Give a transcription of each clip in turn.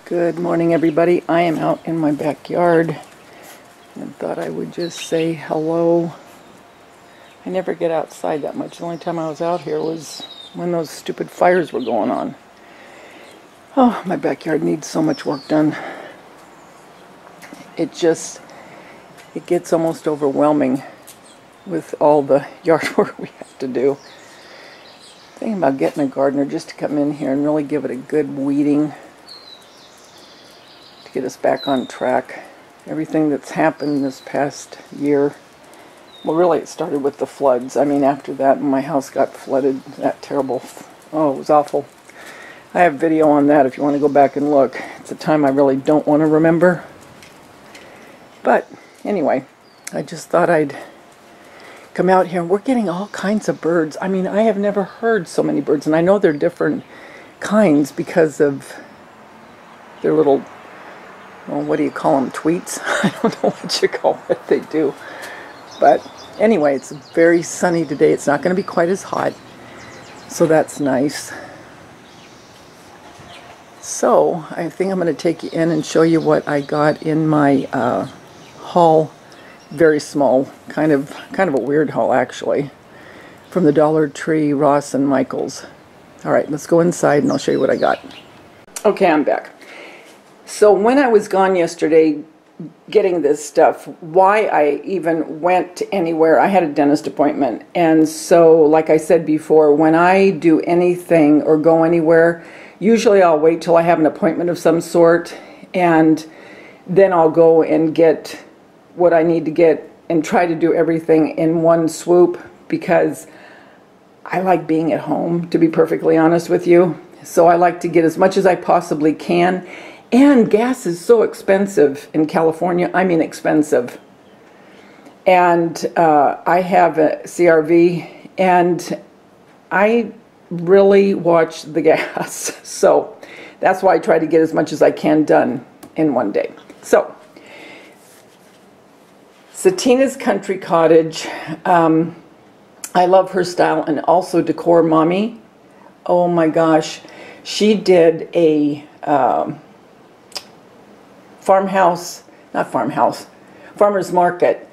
Good morning, everybody. I am out in my backyard and thought I would just say hello. I never get outside that much. The only time I was out here was when those stupid fires were going on. Oh, my backyard needs so much work done. It gets almost overwhelming with all the yard work we have to do. Thinking about getting a gardener just to come in here and really give it a good weeding to get us back on track. Everything that's happened this past year, well, really it started with the floods. I mean, after that, my house got flooded, that terrible, oh, it was awful. I have video on that if you want to go back and look. It's a time I really don't want to remember. But anyway, I just thought I'd come out here. We're getting all kinds of birds. I mean, I have never heard so many birds, and I know they're different kinds because of their little, well, what do you call them, tweets? I don't know what you call it they do. But anyway, it's very sunny today. It's not going to be quite as hot, so that's nice. So I think I'm going to take you in and show you what I got in my haul. Very small, kind of a weird haul actually, from the Dollar Tree, Ross and Michael's. All right, let's go inside and I'll show you what I got. Okay, I'm back. So when I was gone yesterday getting this stuff, why I even went anywhere, I had a dentist appointment. And so, like I said before, when I do anything or go anywhere, usually I'll wait till I have an appointment of some sort, and then I'll go and get what I need to get and try to do everything in one swoop, because I like being at home, to be perfectly honest with you. So I like to get as much as I possibly can. And gas is so expensive in California. I mean expensive. And I have a CRV, and I really watch the gas. So that's why I try to get as much as I can done in one day. So Satina's Country Cottage. I love her style, and also Decor Mommy. Oh my gosh. She did a farmer's market.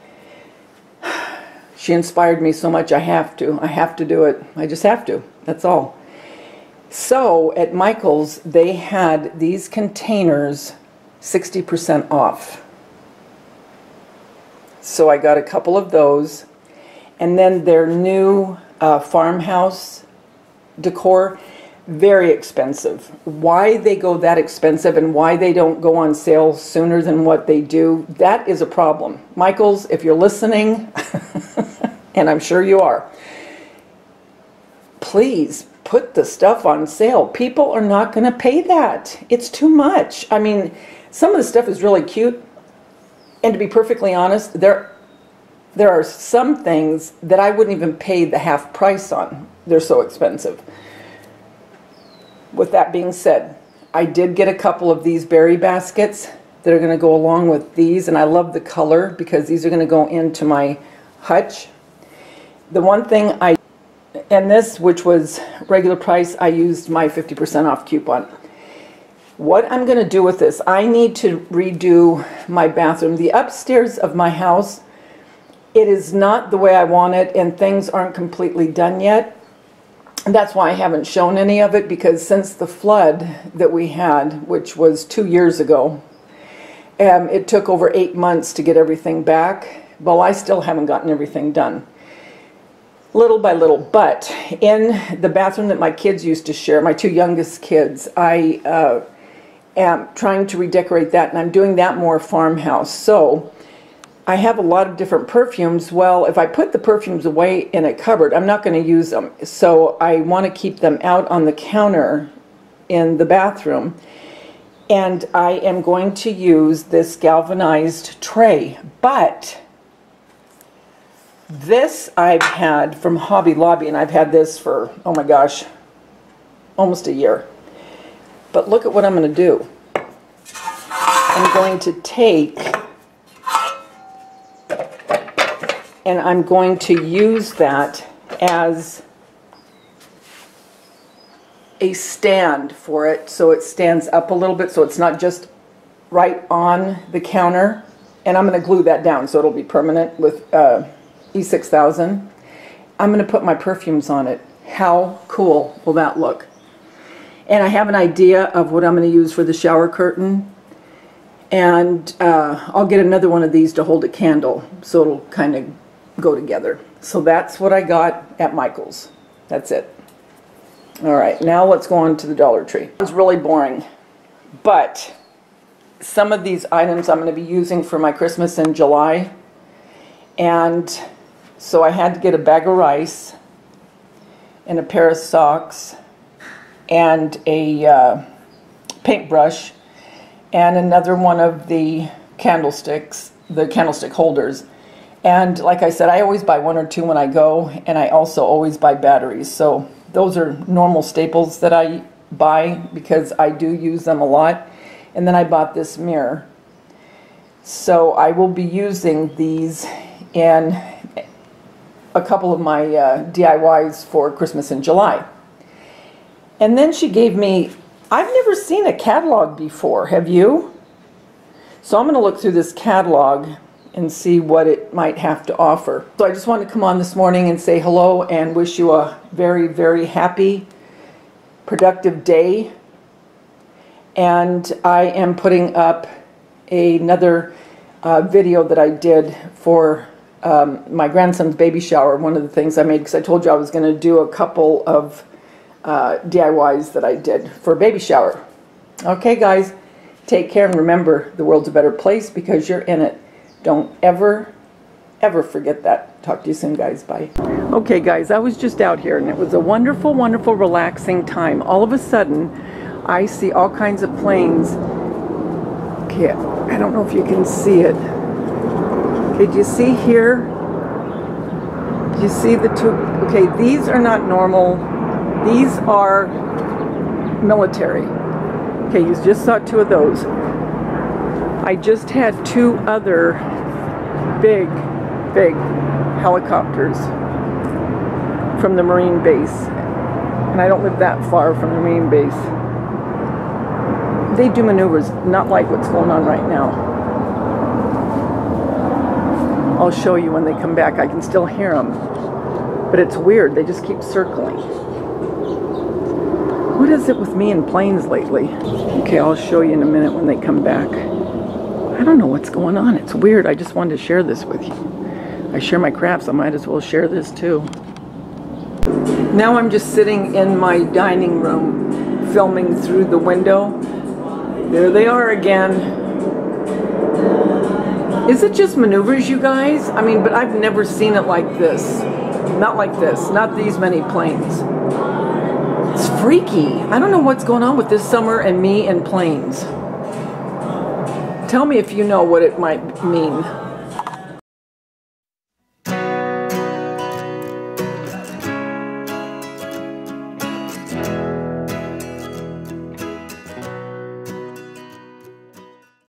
She inspired me so much. I have to do it. I just have to. That's all. So at Michael's, they had these containers 60% off. So I got a couple of those. And then their new farmhouse decor, very expensive. Why they go that expensive and why they don't go on sale sooner than what they do, that is a problem. Michael's, if you're listening, and I'm sure you are, please put the stuff on sale. People are not going to pay that. It's too much. I mean, some of the stuff is really cute. And to be perfectly honest, there are some things that I wouldn't even pay the half price on. They're so expensive. With that being said, I did get a couple of these berry baskets that are going to go along with these, and I love the color because these are going to go into my hutch. The one thing and this, which was regular price, I used my 50% off coupon. What I'm going to do with this, I need to redo my bathroom. The upstairs of my house, it is not the way I want it, and things aren't completely done yet. And that's why I haven't shown any of it, because since the flood that we had, which was 2 years ago, it took over 8 months to get everything back. Well, I still haven't gotten everything done. Little by little. But in the bathroom that my kids used to share, my two youngest kids, I am trying to redecorate that, and I'm doing that more farmhouse. So I have a lot of different perfumes. Well, if I put the perfumes away in a cupboard, I'm not going to use them. So I want to keep them out on the counter in the bathroom. And I am going to use this galvanized tray. But this I've had from Hobby Lobby, and I've had this for, oh my gosh, almost a year. But look at what I'm going to do. I'm going to take, and I'm going to use that as a stand for it so it stands up a little bit so it's not just right on the counter. And I'm going to glue that down so it'll be permanent with E6000. I'm going to put my perfumes on it. How cool will that look? And I have an idea of what I'm going to use for the shower curtain. And I'll get another one of these to hold a candle so it'll kind of go together. So that's what I got at Michael's. That's it. All right, now let's go on to the Dollar Tree. It was really boring, but some of these items I'm going to be using for my Christmas in July. And so I had to get a bag of rice and a pair of socks and a paintbrush and another one of the candlesticks, the candlestick holders. And like I said, I always buy one or two when I go, and I also always buy batteries. So those are normal staples that I buy because I do use them a lot. And then I bought this mirror. So I will be using these in a couple of my DIYs for Christmas in July. And then she gave me, I've never seen a catalog before, have you? So I'm going to look through this catalog and see what it might have to offer. So I just wanted to come on this morning and say hello and wish you a very, very happy, productive day. And I am putting up another video that I did for my grandson's baby shower. One of the things I made, because I told you I was going to do a couple of DIYs that I did for a baby shower. Okay, guys, take care, and remember, the world's a better place because you're in it. Don't ever, ever forget that. Talk to you soon, guys. Bye. Okay, guys, I was just out here, and it was a wonderful, wonderful, relaxing time. All of a sudden, I see all kinds of planes. Okay, I don't know if you can see it. Okay, do you see here? Do you see the two? Okay, these are not normal. These are military. Okay, you just saw two of those. I just had two other big helicopters from the Marine base. And I don't live that far from the Marine base. They do maneuvers, not like what's going on right now. I'll show you when they come back. I can still hear them. But it's weird, they just keep circling. What is it with me and planes lately? Okay, I'll show you in a minute when they come back. I don't know what's going on. It's weird. I just wanted to share this with you. I share my crafts. I might as well share this too. Now I'm just sitting in my dining room filming through the window. There they are again. Is it just maneuvers, you guys? I mean, but I've never seen it like this. Not like this. Not these many planes. It's freaky. I don't know what's going on with this summer and me and planes. Tell me if you know what it might mean.